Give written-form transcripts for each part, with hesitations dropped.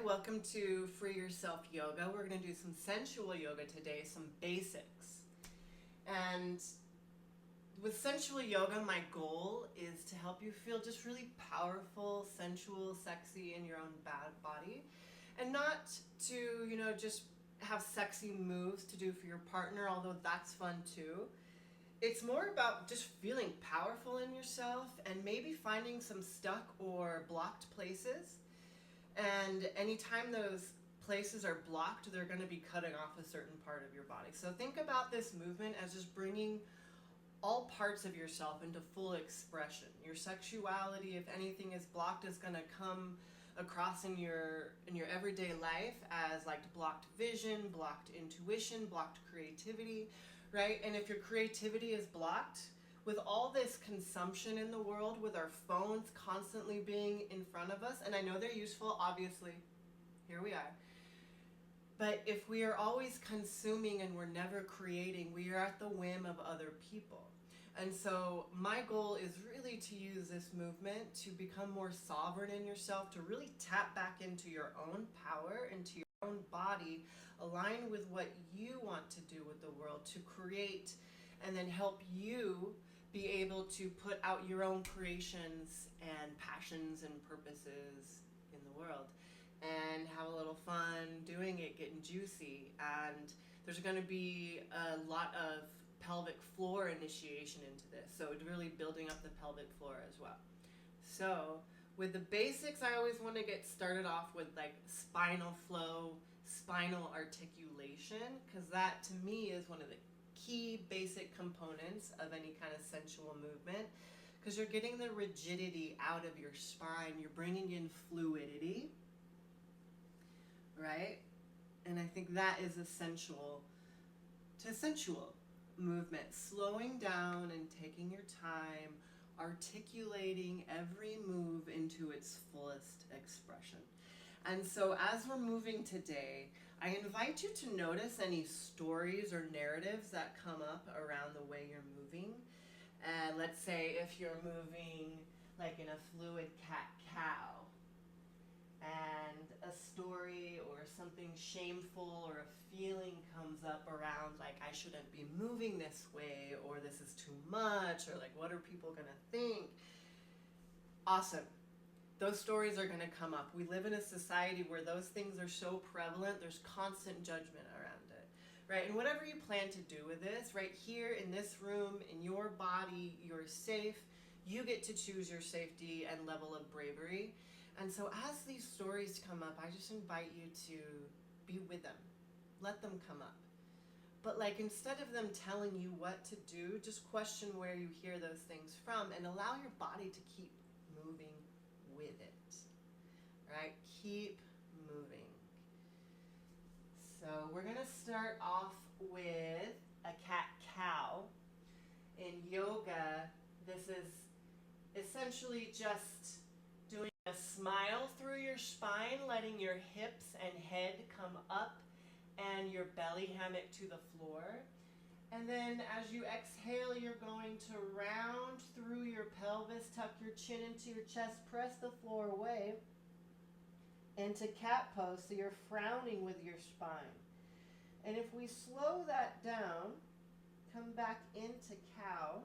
welcome to Free Yourself Yoga. We're going to do some sensual yoga today, some basics. And with sensual yoga, my goal is to help you feel just really powerful, sensual, sexy in your own body. And not to, just have sexy moves to do for your partner, although that's fun too. It's more about just feeling powerful in yourself and maybe finding some stuck or blocked places. And anytime those places are blocked, they're going to be cutting off a certain part of your body. So think about this movement as just bringing all parts of yourself into full expression. Your sexuality, if anything is blocked, is going to come across in your everyday life as like blocked vision, blocked intuition, blocked creativity, right? And if your creativity is blocked, with all this consumption in the world, with our phones constantly being in front of us, and I know they're useful, obviously, here we are. But if we are always consuming and we're never creating, we are at the whim of other people. And so my goal is really to use this movement to become more sovereign in yourself, to really tap back into your own power, into your own body, align with what you want to do with the world, to create and then help you be able to put out your own creations and passions and purposes in the world and have a little fun doing it, getting juicy. And there's going to be a lot of pelvic floor initiation into this, so it's really building up the pelvic floor as well. So with the basics, I always want to get started off with like spinal flow, spinal articulation, because that to me is one of the key basic components of any kind of sensual movement, because you're getting the rigidity out of your spine, you're bringing in fluidity, right? And I think that is essential to sensual movement, slowing down and taking your time, articulating every move into its fullest expression. And so as we're moving today, I invite you to notice any stories or narratives that come up around the way you're moving. And let's say if you're moving like in a fluid cat-cow, and a story or something shameful or a feeling comes up around like I shouldn't be moving this way, or this is too much, or like what are people gonna think? Awesome. Those stories are going to come up. We live in a society where those things are so prevalent, there's constant judgment around it, right? And whatever you plan to do with this, right here in this room, in your body, you're safe. You get to choose your safety and level of bravery. And so as these stories come up, I just invite you to be with them. Let them come up. But like instead of them telling you what to do, just question where you hear those things from and allow your body to keep moving with it, right? Keep moving. So we're going to start off with a cat-cow. In yoga, this is essentially just doing a smile through your spine, letting your hips and head come up and your belly hammock to the floor. And then as you exhale, you're going to round through your pelvis, tuck your chin into your chest, press the floor away into cat pose, so you're frowning with your spine. And if we slow that down, come back into cow,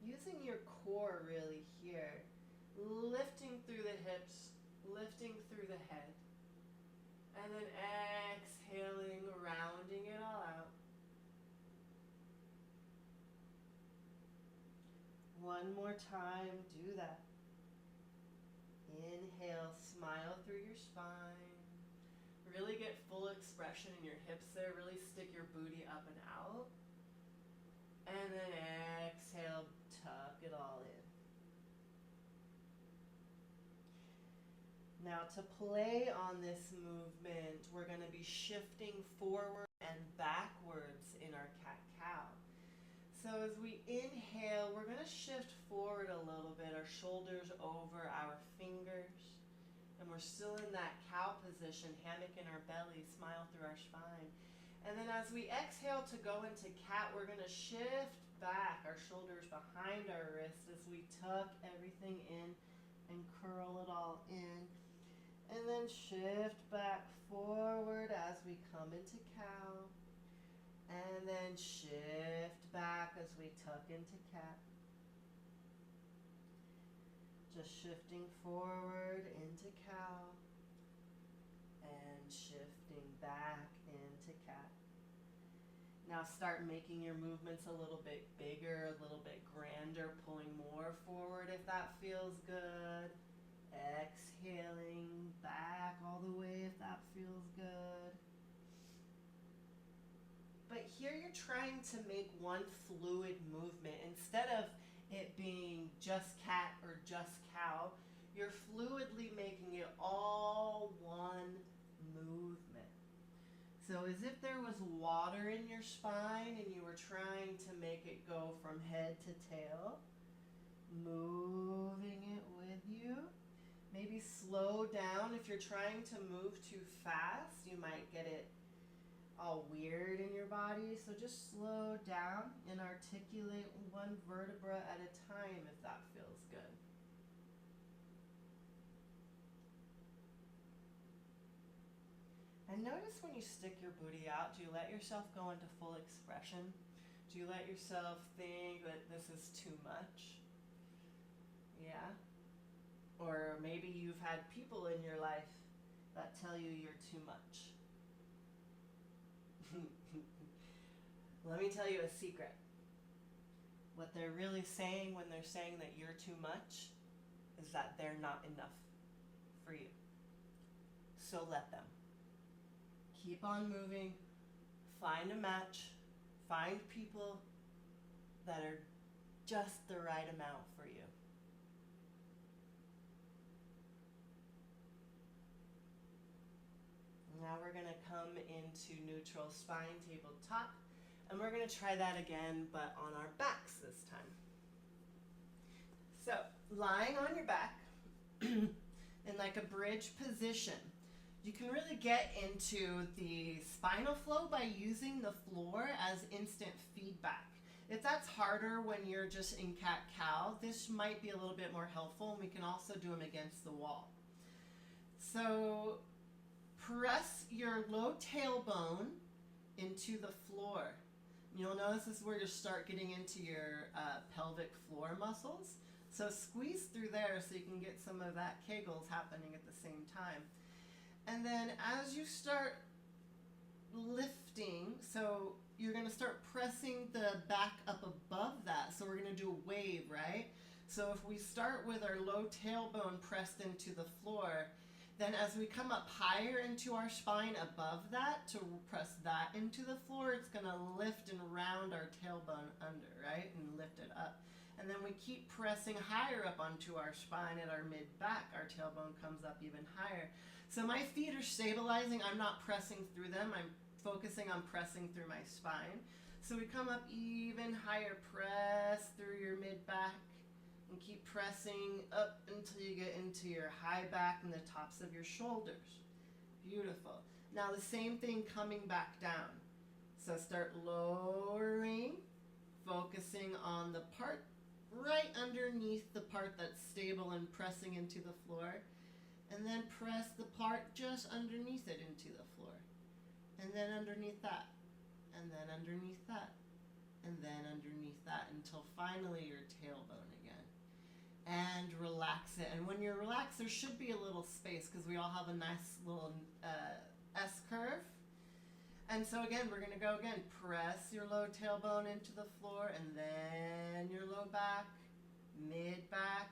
using your core really here, lifting through the hips, lifting through the head, and then exhaling, rounding it all out. One more time, do that. Inhale, smile through your spine. Really get full expression in your hips there. Really stick your booty up and out. And then exhale, tuck it all in. Now to play on this movement, we're going to be shifting forward and backwards in our cat-cow. So as we inhale, we're going to shift forward a little bit, our shoulders over our fingers. And we're still in that cow position, hammock in our belly, smile through our spine. And then as we exhale to go into cat, we're going to shift back, our shoulders behind our wrists as we tuck everything in and curl it all in. And then then shift back forward as we come into cow. And then shift back as we tuck into cat. Just shifting forward into cow. And shifting back into cat. Now start making your movements a little bit bigger, a little bit grander, pulling more forward if that feels good. Exhaling back all the way if that feels good. But here you're trying to make one fluid movement. Instead of it being just cat or just cow, you're fluidly making it all one movement. So as if there was water in your spine and you were trying to make it go from head to tail, moving it with you. Maybe slow down. If you're trying to move too fast, you might get it all weird in your body. So just slow down and articulate one vertebra at a time if that feels good. And notice when you stick your booty out, do you let yourself go into full expression? Do you let yourself think that this is too much? Yeah? Or maybe you've had people in your life that tell you you're too much. Let me tell you a secret. What they're really saying when they're saying that you're too much is that they're not enough for you. So let them. Keep on moving. Find a match. Find people that are just the right amount for you. Now we're going to come into neutral spine, tabletop, and we're going to try that again, but on our backs this time. So, lying on your back in like a bridge position, you can really get into the spinal flow by using the floor as instant feedback. If that's harder when you're just in cat-cow, this might be a little bit more helpful, and we can also do them against the wall. So, press your low tailbone into the floor. You'll notice this is where you start getting into your pelvic floor muscles. So squeeze through there so you can get some of that Kegels happening at the same time. And then as you start lifting, so you're going to start pressing the back up above that. So we're going to do a wave, right? So if we start with our low tailbone pressed into the floor, then as we come up higher into our spine above that, to press that into the floor, it's going to lift and round our tailbone under, right? And lift it up. And then we keep pressing higher up onto our spine at our mid-back. Our tailbone comes up even higher. So my feet are stabilizing. I'm not pressing through them. I'm focusing on pressing through my spine. So we come up even higher. Press through your mid-back. And keep pressing up until you get into your high back and the tops of your shoulders. Beautiful. Now the same thing coming back down. So start lowering, focusing on the part right underneath the part that's stable and pressing into the floor. And then press the part just underneath it into the floor. And then underneath that. And then underneath that. And then underneath that until finally your tailbone again. And relax it. And when you're relaxed, there should be a little space because we all have a nice little S-curve. And so again, we're going to go again. Press your low tailbone into the floor and then your low back, mid-back,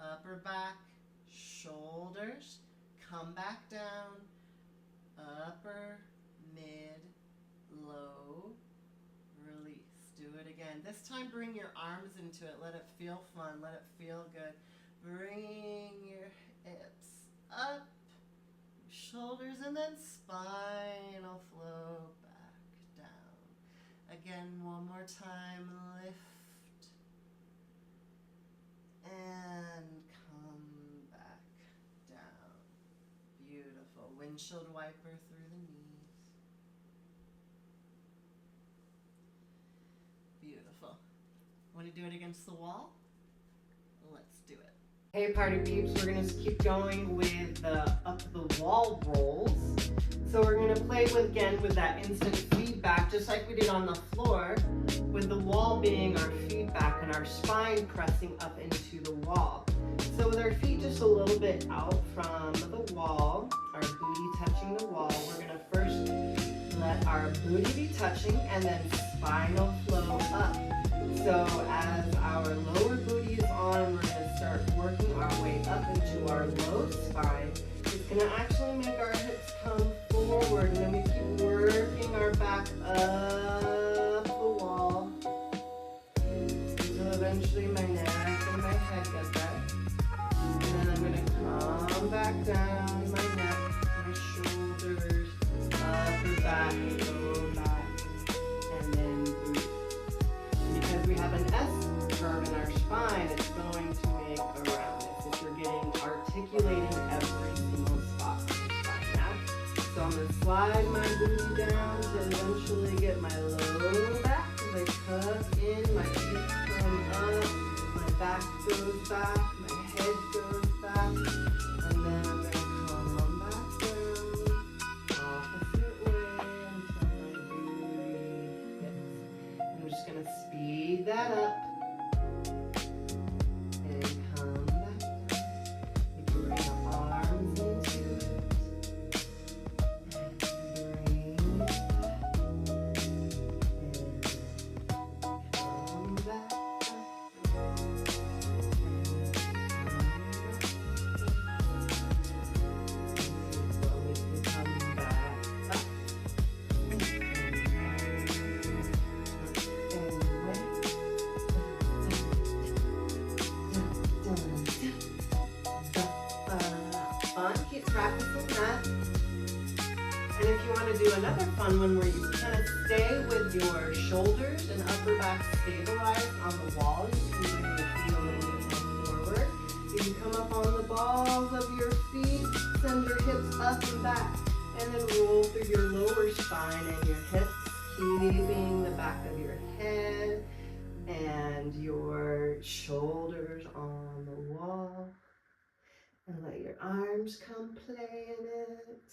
upper back, shoulders. Come back down, upper, mid, low, release. Do it again. This time bring your arms into it. Let it feel fun. Let it feel good. Bring your hips up, shoulders, and then spinal flow back down. Again, one more time. Lift and come back down. Beautiful. Windshield wiper through the knees. Beautiful. Want to do it against the wall? Let's do it. Hey party peeps, we're going to keep going with the up the wall rolls. So we're going to play with that instant feedback, just like we did on the floor, with the wall being our feedback and our spine pressing up into the wall. So with our feet just a little bit out from the wall, our booty touching the wall, we're going to first let our booty be touching and then spinal flow up. So as our lower booty is on, we're going to start working our way up into our low spine. It's going to actually make our hips come forward, and then we keep working our back up the wall. So eventually my neck and my head get there. And then I'm going to come back down, my neck, my shoulders, upper back, lower back, and then breathe. Because we have an S curve in our spine, it's going to make a roundness if you're getting articulating every single spot on your spine now. So I'm going to slide my booty down to eventually get my low back. As I tuck in, my feet come up, my back goes back, my head goes back, and then I'm going to come back down, opposite way until my booty hits. I'm just going to speed that up and come back down. You can bring the arms into it and bring it back and come back up. Keep practicing that. And if you want to do another fun one where you kind of stay with your shoulders and upper back stabilized on the wall, you can bring your feet a little bit more forward. You can come up on the balls of your feet, send your hips up and back, and then roll through your lower spine and your hips, keeping the back of your head and your shoulders on the wall. And let your arms come play in it.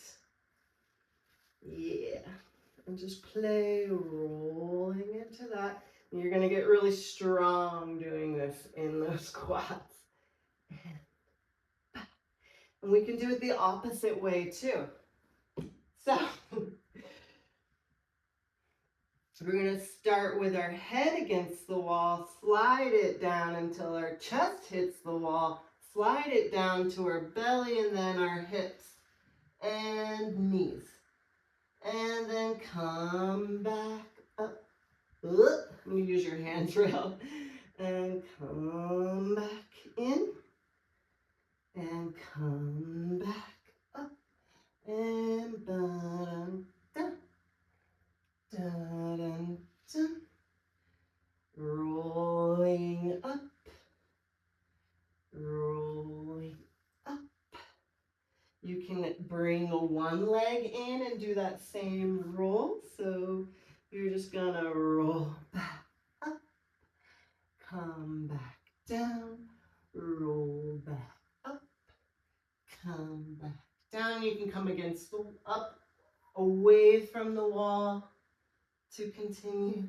Yeah. And just play, rolling into that. And you're going to get really strong doing this in those squats. And we can do it the opposite way too. So, we're going to start with our head against the wall, slide it down until our chest hits the wall. Slide it down to our belly and then our hips and knees. And then come back up. Let me use your hands rail. And come back in. And come back up. And ba-dum, dum, da-dum, dum. Rolling up. Rolling up. You can bring one leg in and do that same roll. So you're just gonna roll back up, come back down, roll back up, come back down. You can come against the up, away from the wall to continue.